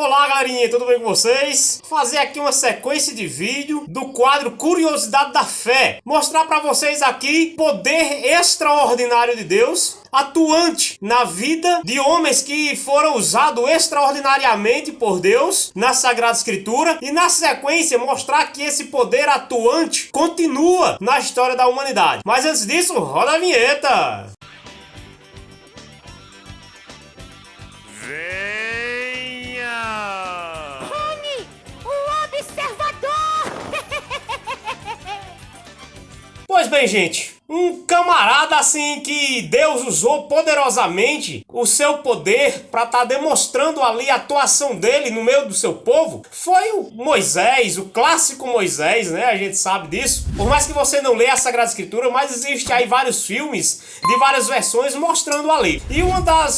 Olá galerinha, tudo bem com vocês? Vou fazer aqui uma sequência de vídeo do quadro Curiosidade da Fé. Mostrar para vocês aqui poder extraordinário de Deus, atuante na vida de homens que foram usados extraordinariamente por Deus na Sagrada Escritura, e na sequência mostrar que esse poder atuante continua na história da humanidade. Mas antes disso, roda a vinheta! Rony, o observador! Pois bem, gente, um camarada assim que Deus usou poderosamente o seu poder para estar demonstrando ali a atuação dele no meio do seu povo foi o Moisés, o clássico Moisés, né? A gente sabe disso. Por mais que você não leia a Sagrada Escritura, mas existe aí vários filmes de várias versões mostrando ali. E um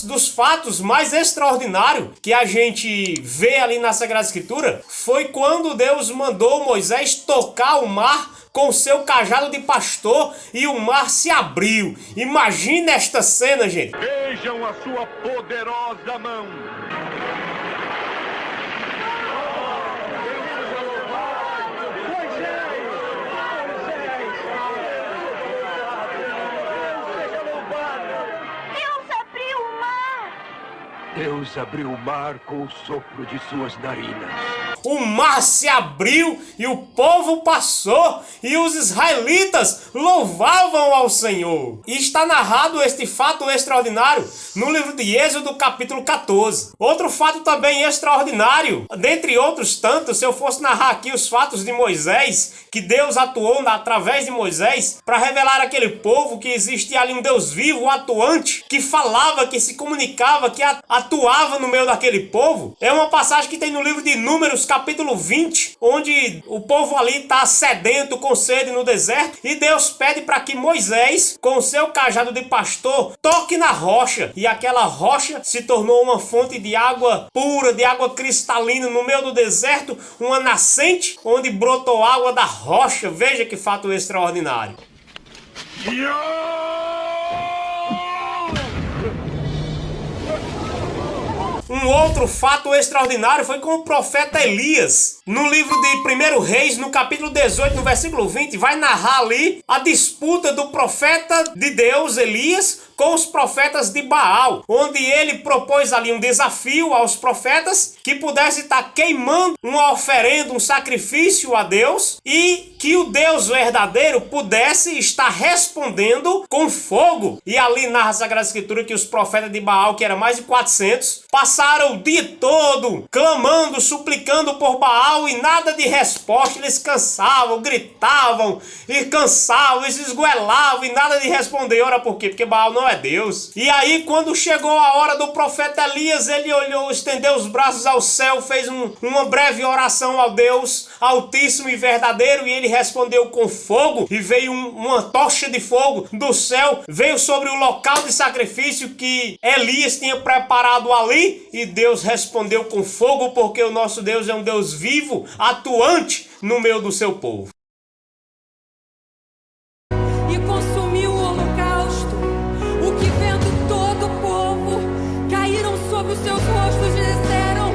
dos fatos mais extraordinários que a gente vê ali na Sagrada Escritura foi quando Deus mandou Moisés tocar o mar com seu cajado de pastor e o mar se abriu. Imagina esta cena, gente. Vejam a sua poderosa mão. Deus abriu o mar com o sopro de suas narinas. O mar se abriu e o povo passou e os israelitas louvavam ao Senhor. E está narrado este fato extraordinário no livro de Êxodo, capítulo 14. Outro fato também extraordinário, dentre outros tantos, se eu fosse narrar aqui os fatos de Moisés, que Deus atuou através de Moisés para revelar àquele povo que existia ali um Deus vivo, atuante, que falava, que se comunicava, que atuava no meio daquele povo. É uma passagem que tem no livro de Números, capítulo 20, onde o povo ali está sedento, com sede no deserto, e Deus pede para que Moisés, com o seu cajado de pastor, toque na rocha, e aquela rocha se tornou uma fonte de água pura, de água cristalina no meio do deserto, uma nascente onde brotou água da rocha. Veja que fato extraordinário. Um outro fato extraordinário foi com o profeta Elias. No livro de 1 Reis, no capítulo 18, no versículo 20, vai narrar ali a disputa do profeta de Deus, Elias, com os profetas de Baal, onde ele propôs ali um desafio aos profetas que pudesse estar queimando uma oferenda, um sacrifício a Deus, e que o Deus verdadeiro pudesse estar respondendo com fogo. E ali narra a Sagrada Escritura que os profetas de Baal, que eram mais de 400, passaram o dia todo clamando, suplicando por Baal e nada de resposta. Eles cansavam, gritavam e cansavam, eles esgoelavam e nada de responder. Ora, por quê? Porque Baal não é Deus. E aí, quando chegou a hora do profeta Elias, ele olhou, estendeu os braços ao céu, fez uma breve oração ao Deus Altíssimo e verdadeiro, e ele respondeu com fogo, e veio uma tocha de fogo do céu, veio sobre o local de sacrifício que Elias tinha preparado ali, e Deus respondeu com fogo, porque o nosso Deus é um Deus vivo, atuante no meio do seu povo. E consumiu o holocausto, o que vendo todo o povo, caíram sobre os seus rostos e disseram: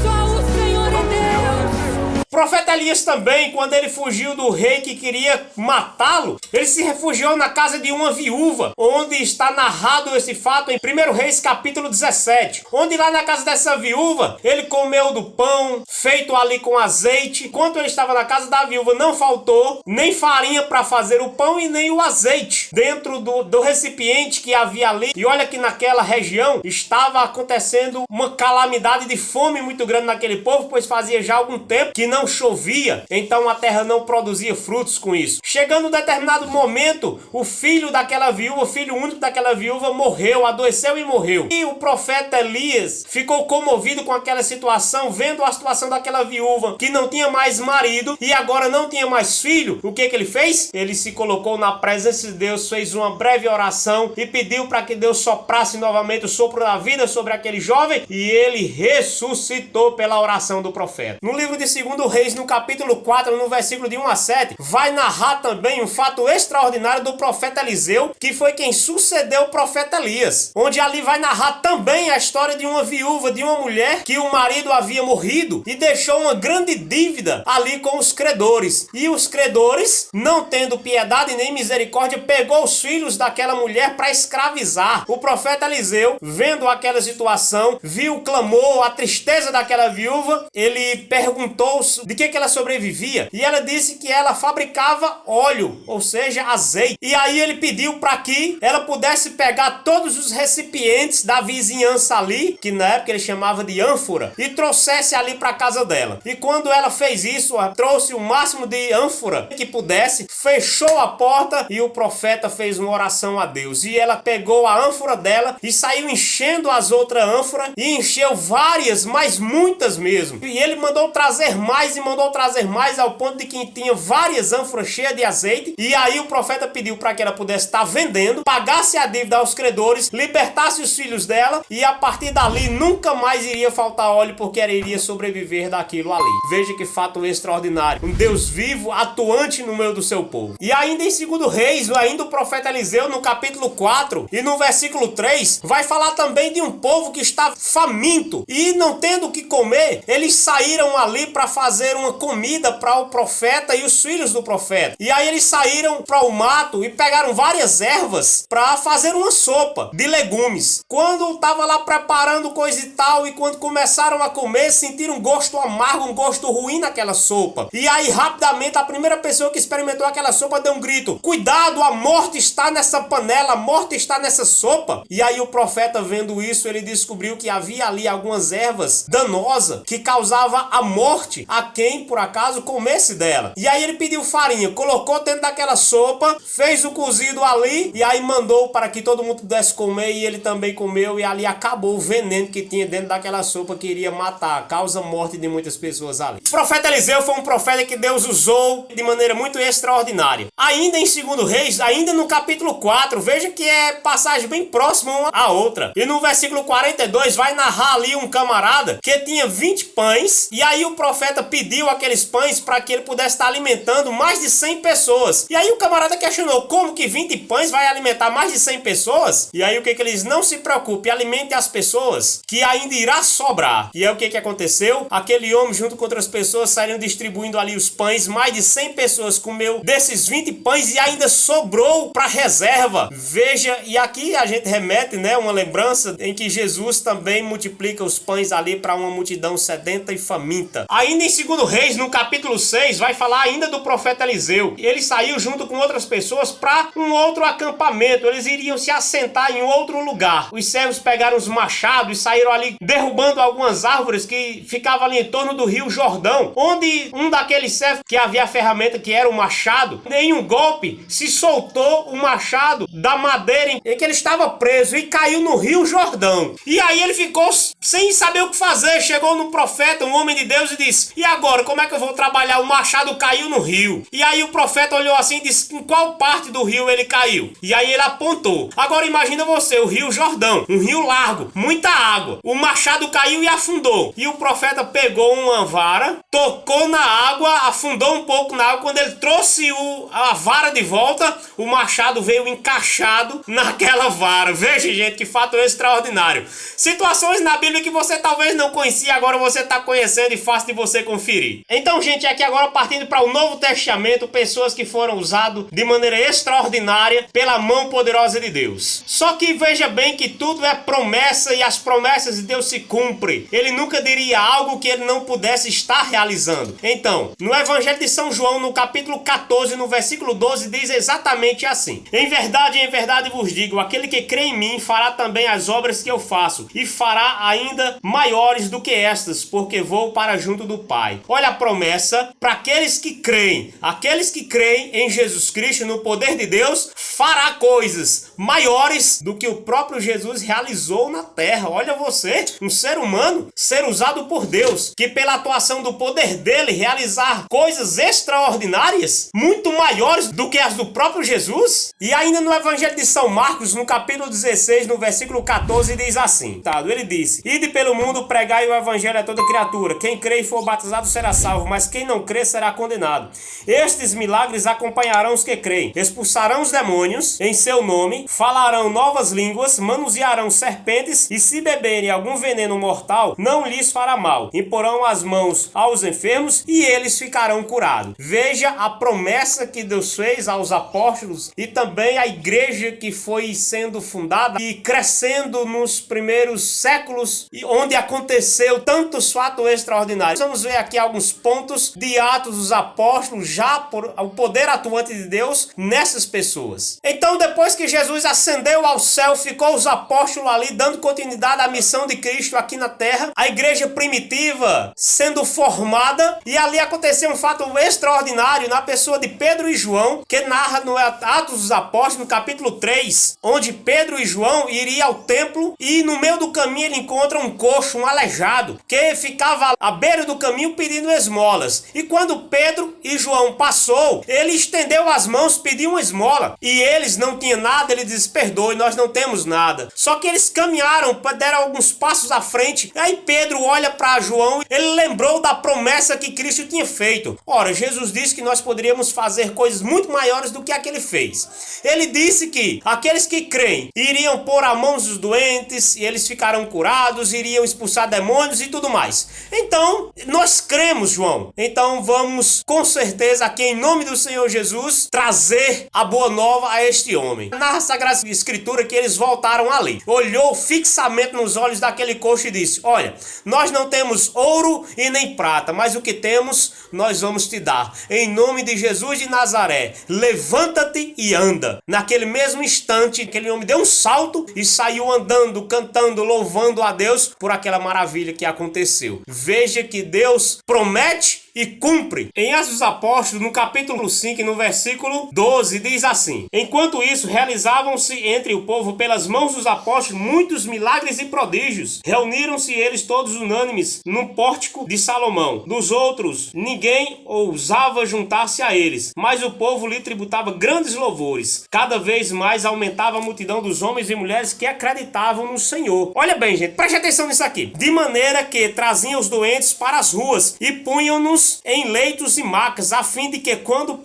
só o Senhor é Deus. O profeta Elias também, quando ele fugiu do rei que queria matá-lo, ele se refugiou na casa de uma viúva, onde está narrado esse fato em 1 Reis capítulo 17, onde lá na casa dessa viúva, ele comeu do pão feito ali com azeite. Enquanto ele estava na casa da viúva, não faltou nem farinha para fazer o pão e nem o azeite dentro do recipiente que havia ali. E olha que naquela região estava acontecendo uma calamidade de fome muito grande naquele povo, pois fazia já algum tempo que não chovia, então a terra não produzia frutos com isso. Chegando um determinado momento, o filho daquela viúva, o filho único daquela viúva, morreu, adoeceu e morreu. E o profeta Elias ficou comovido com aquela situação, vendo a situação daquela viúva que não tinha mais marido e agora não tinha mais filho. O que ele fez? Ele se colocou na presença de Deus, fez uma breve oração e pediu para que Deus soprasse novamente o sopro da vida sobre aquele jovem, e ele ressuscitou pela oração do profeta. No livro de 2 Reis, no capítulo 4, no versículo de 1 a 7, vai narrar também um fato extraordinário do profeta Eliseu, que foi quem sucedeu o profeta Elias, onde ali vai narrar também a história de uma viúva, de uma mulher que o marido havia morrido e deixou uma grande dívida ali com os credores. E os credores, não tendo piedade nem misericórdia, pegou os filhos daquela mulher para escravizar. O profeta Eliseu, vendo aquela situação, viu o clamor, a tristeza daquela viúva, ele perguntou de que ela sobrevivia, e ela disse que ela fabricava óleo, ou seja, azeite. E aí ele pediu para que ela pudesse pegar todos os recipientes da vizinhança ali, que na época ele chamava de ânfora, e trouxesse ali para casa dela. E quando ela fez isso, ela trouxe o máximo de ânfora que pudesse, fechou a porta, e o profeta fez uma oração a Deus. E ela pegou a ânfora dela e saiu enchendo as outras ânforas, e encheu várias, mas muitas mesmo. E ele mandou trazer mais, e mandou trazer mais, ao ponto de que tinha várias ânforas cheias de azeite. E aí o profeta pediu para que ela pudesse estar vendendo, pagasse a dívida aos credores, libertasse os filhos dela, e a partir dali nunca mais iria faltar óleo, porque ela iria sobreviver daquilo ali. Veja que fato extraordinário. Um Deus vivo, atuante no meio do seu povo. E ainda em 2 Reis, ainda o profeta Eliseu, no capítulo 4 e no versículo 3, vai falar também de um povo que está faminto e não tendo o que comer. Eles saíram ali para fazer uma comida para o profeta e os filhos do profeta. E aí eles saíram para o mato e pegaram várias ervas para fazer uma sopa de legumes. Quando estava lá preparando coisa e tal, e quando começaram a comer, sentiram um gosto amargo, um gosto ruim naquela sopa. E aí rapidamente a primeira pessoa que experimentou aquela sopa deu um grito: cuidado, a morte está nessa panela, a morte está nessa sopa. E aí o profeta, vendo isso, ele descobriu que havia ali algumas ervas danosas que causava a morte a quem por acaso comesse dela. E aí ele pediu farinha, colocou dentro daquela sopa, fez o cozido ali, e aí mandou para que todo mundo pudesse comer, e ele também comeu, e ali acabou o veneno que tinha dentro daquela sopa, que iria matar, causa morte de muitas pessoas ali. O profeta Eliseu foi um profeta que Deus usou de maneira muito extraordinária. Ainda em 2 Reis, ainda no capítulo 4, veja que é passagem bem próxima uma à outra. E no versículo 42 vai narrar ali um camarada que tinha 20 pães, e aí o profeta pediu aqueles pães para que ele pudesse estar alimentando mais de 100 pessoas. E aí o camarada questionou: como que 20 pães vai alimentar mais de 100 pessoas? E aí o que ele diz? Não se preocupe, alimente as pessoas, que ainda irá sobrar. E aí o que aconteceu? Aquele homem junto com outras pessoas saíram distribuindo ali os pães, mais de 100 pessoas comeu desses 20 pães e ainda sobrou para reserva. Veja, e aqui a gente remete, né, uma lembrança em que Jesus também multiplica os pães ali para uma multidão sedenta e faminta. Ainda em 2 Reis, no capítulo 6, vai falar ainda do profeta Eliseu. Ele saiu junto com outras pessoas para um outro acampamento. Eles iriam se assentar em outro lugar. Os servos pegaram os machados e saíram ali derrubando algumas árvores que ficavam ali em torno do rio Jordão, onde um daqueles servos que havia a ferramenta, que era o machado, em um golpe se soltou o machado da madeira em que ele estava preso e caiu no rio Jordão. E aí ele ficou sem saber o que fazer. Chegou no profeta, um homem de Deus, e disse: e agora, como é que eu vou trabalhar? O machado caiu no rio. E aí o profeta olhou assim e disse: em qual parte do rio ele caiu? E aí ele apontou. Agora imagina você, o rio Jordão, um rio largo, muita água. O machado caiu e afundou. E o profeta pegou uma vara, tocou na água, afundou um pouco na água. Quando ele trouxe a vara de volta, o machado veio encaixado naquela vara. Veja, gente, que fato extraordinário. Situações na Bíblia que você talvez não conhecia, agora você está conhecendo, e fácil de você conferir. Então, gente, aqui agora partindo para o Novo Testamento, pessoas que foram usadas de maneira extraordinária pela mão poderosa de Deus. Só que veja bem que tudo é promessa, e as promessas de Deus se cumprem. Ele nunca diria algo que ele não pudesse estar realizando. Então, no Evangelho de São João, no capítulo 14, no versículo 12, diz exatamente assim: em verdade vos digo, aquele que crê em mim fará também as obras que eu faço, e fará ainda maiores do que estas, porque vou para junto do Pai. Olha a promessa para aqueles que creem. Aqueles que creem em Jesus Cristo, no poder de Deus, fará coisas maiores do que o próprio Jesus realizou na terra. Olha você, um ser humano, ser usado por Deus, que pela atuação do poder dele realizar coisas extraordinárias, muito maiores do que as do próprio Jesus. E ainda no Evangelho de São Marcos, no capítulo 16, no versículo 14, diz assim, ele disse: ide pelo mundo, pregai o evangelho a toda criatura. Quem crê e for batizado batizado será salvo, mas quem não crê será condenado. Estes milagres acompanharão os que creem. Expulsarão os demônios em seu nome, falarão novas línguas, manusearão serpentes, e se beberem algum veneno mortal, não lhes fará mal. Imporão as mãos aos enfermos e eles ficarão curados. Veja a promessa que Deus fez aos apóstolos e também à igreja que foi sendo fundada e crescendo nos primeiros séculos, e onde aconteceu tantos fatos extraordinários. Vamos ver aqui alguns pontos de Atos dos Apóstolos, já por o poder atuante de Deus nessas pessoas. Então, depois que Jesus ascendeu ao céu, ficou os apóstolos ali dando continuidade à missão de Cristo aqui na terra, a igreja primitiva sendo formada, e ali aconteceu um fato extraordinário na pessoa de Pedro e João, que narra no Atos dos Apóstolos, no capítulo 3, onde Pedro e João iriam ao templo e no meio do caminho ele encontra um coxo, um aleijado, que ficava à beira do caminho pedindo esmolas. E quando Pedro e João passou, ele estendeu as mãos, pediu uma esmola, e eles não tinham nada. Ele diz: perdoe, nós não temos nada. Só que eles caminharam, deram alguns passos à frente. Aí Pedro olha para João, ele lembrou da promessa que Cristo tinha feito. Ora, Jesus disse que nós poderíamos fazer coisas muito maiores do que a que ele fez. Ele disse que aqueles que creem iriam pôr a mão dos doentes e eles ficarão curados, iriam expulsar demônios e tudo mais. Então, nós cremos, João. Então vamos, com certeza, aqui em nome do Senhor Jesus, trazer a boa nova a este homem. Na Sagrada Escritura que eles voltaram ali. Olhou fixamente nos olhos daquele coxo e disse: olha, nós não temos ouro e nem prata, mas o que temos nós vamos te dar. Em nome de Jesus de Nazaré, levanta-te e anda. Naquele mesmo instante, aquele homem deu um salto e saiu andando, cantando, louvando a Deus por aquela maravilha que aconteceu. Veja que Deus promete e cumpre. Em Atos dos Apóstolos, no capítulo 5, no versículo 12, diz assim: enquanto isso, realizavam-se entre o povo pelas mãos dos apóstolos muitos milagres e prodígios. Reuniram-se eles todos unânimes no pórtico de Salomão. Dos outros, ninguém ousava juntar-se a eles, mas o povo lhe tributava grandes louvores. Cada vez mais aumentava a multidão dos homens e mulheres que acreditavam no Senhor. Olha bem, gente, preste atenção nisso aqui. De maneira que traziam os doentes para as ruas e punham-nos em leitos e macas, a fim de que quando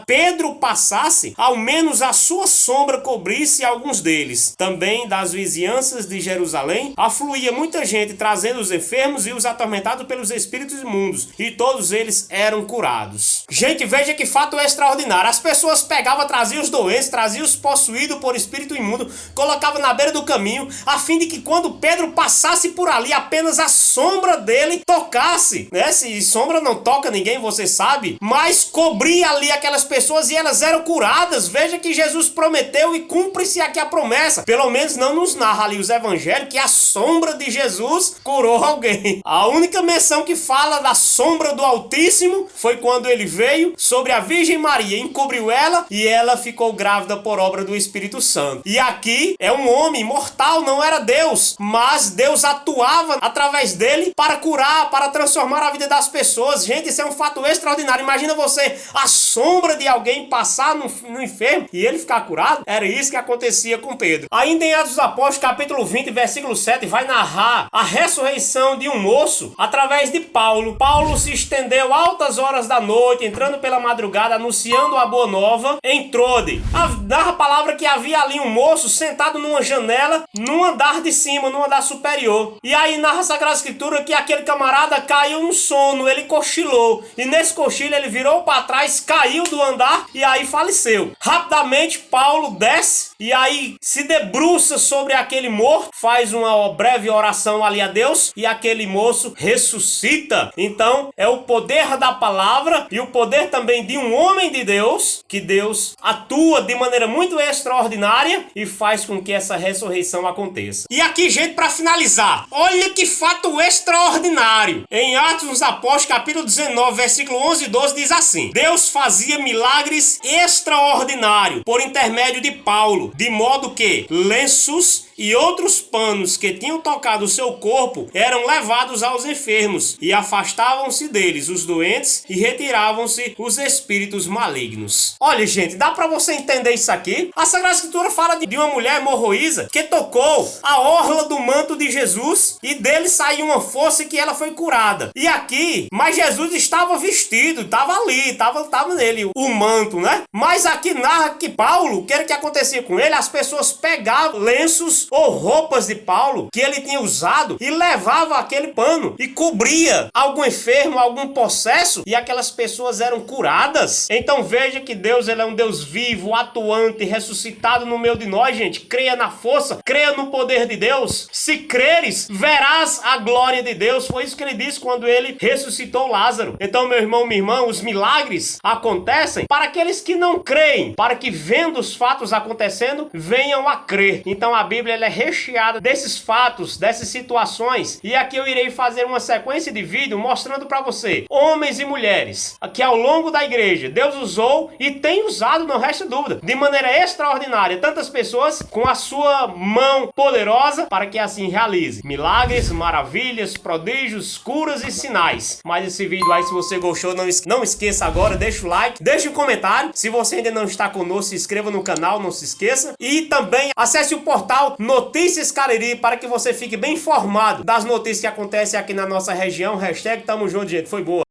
Pedro passasse, ao menos a sua sombra cobrisse alguns deles. Também das vizinhanças de Jerusalém afluía muita gente, trazendo os enfermos e os atormentados pelos espíritos imundos, e todos eles eram curados. Gente, veja que fato extraordinário. As pessoas pegavam, traziam os doentes, traziam os possuídos por espírito imundo, colocavam na beira do caminho, a fim de que quando Pedro passasse por ali, apenas a sombra dele tocasse, né? Se sombra não toca ninguém, você sabe, mas cobria ali aquelas pessoas e elas eram curadas. Veja que Jesus prometeu e cumpre-se aqui a promessa. Pelo menos não nos narra ali os evangelhos que a sombra de Jesus curou alguém. A única menção que fala da sombra do Altíssimo foi quando ele veio sobre a Virgem Maria, encobriu ela e ela ficou grávida por obra do Espírito Santo. E aqui é um homem mortal, não era Deus, mas Deus atuava através dele para curar, para transformar a vida das pessoas. Gente, isso é um fato extraordinário. Imagina você, a sombra de alguém passar no enfermo e ele ficar curado. Era isso que acontecia com Pedro. Ainda em Atos dos Apóstolos, capítulo 20, versículo 7, vai narrar a ressurreição de um moço através de Paulo. Paulo se estendeu altas horas da noite, entrando pela madrugada, anunciando a boa nova em Trode. Narra a palavra que havia ali um moço sentado numa janela, num andar de cima, num andar superior. E aí narra a Sagrada Escritura que aquele camarada caiu no sono, ele cochilou. E nesse cochilo ele virou para trás, caiu do andar e aí faleceu. Rapidamente Paulo desce e aí se debruça sobre aquele morto, faz uma breve oração ali a Deus e aquele moço ressuscita. Então é o poder da palavra e o poder também de um homem de Deus, que Deus atua de maneira muito extraordinária e faz com que essa ressurreição aconteça. E aqui, gente, para finalizar, olha que fato extraordinário. Em Atos dos Apóstolos, capítulo 19, versículo 11 e 12, diz assim: Deus fazia milagres extraordinários por intermédio de Paulo, de modo que lenços e outros panos que tinham tocado o seu corpo eram levados aos enfermos, e afastavam-se deles os doentes e retiravam-se os espíritos malignos. Olha, gente, dá pra você entender isso aqui? A Sagrada Escritura fala de uma mulher hemorroísa que tocou a orla do manto de Jesus e dele saiu uma força e que ela foi curada. E aqui, mas Jesus estava vestido, estava ali, estava nele o manto, né? Mas aqui narra que Paulo, o que era que acontecia com ele? As pessoas pegavam lenços ou roupas de Paulo que ele tinha usado e levavam aquele pano e cobria algum enfermo, algum possesso, e aquelas pessoas eram curadas. Então veja que Deus, ele é um Deus vivo, atuante, ressuscitado no meio de nós, gente. Creia na força, creia no poder de Deus. Se creres, verás a glória de Deus. Foi isso que ele disse quando ele ressuscitou Lázaro. Então, meu irmão, minha irmã, os milagres acontecem para aqueles que não creem, para que vendo os fatos acontecendo, venham a crer. Então a Bíblia, ela é recheada desses fatos, dessas situações, e aqui eu irei fazer uma sequência de vídeo mostrando para você, homens e mulheres, que ao longo da igreja Deus usou e tem usado, não resta dúvida, de maneira extraordinária, tantas pessoas com a sua mão poderosa para que assim realize milagres, maravilhas, prodígios, curas e sinais. Mas esse vídeo aí, se você gostou, não esqueça agora, deixa o like, deixa um comentário. Se você ainda não está conosco, se inscreva no canal, não se esqueça. E também acesse o portal Notícias Cariri para que você fique bem informado das notícias que acontecem aqui na nossa região. Hashtag tamo junto, gente. Foi boa.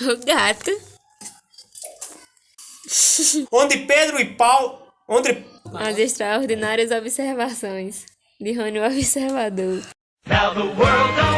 O gato. Onde Pedro e Paulo... As extraordinárias observações de Rony o Observador. Now the world don't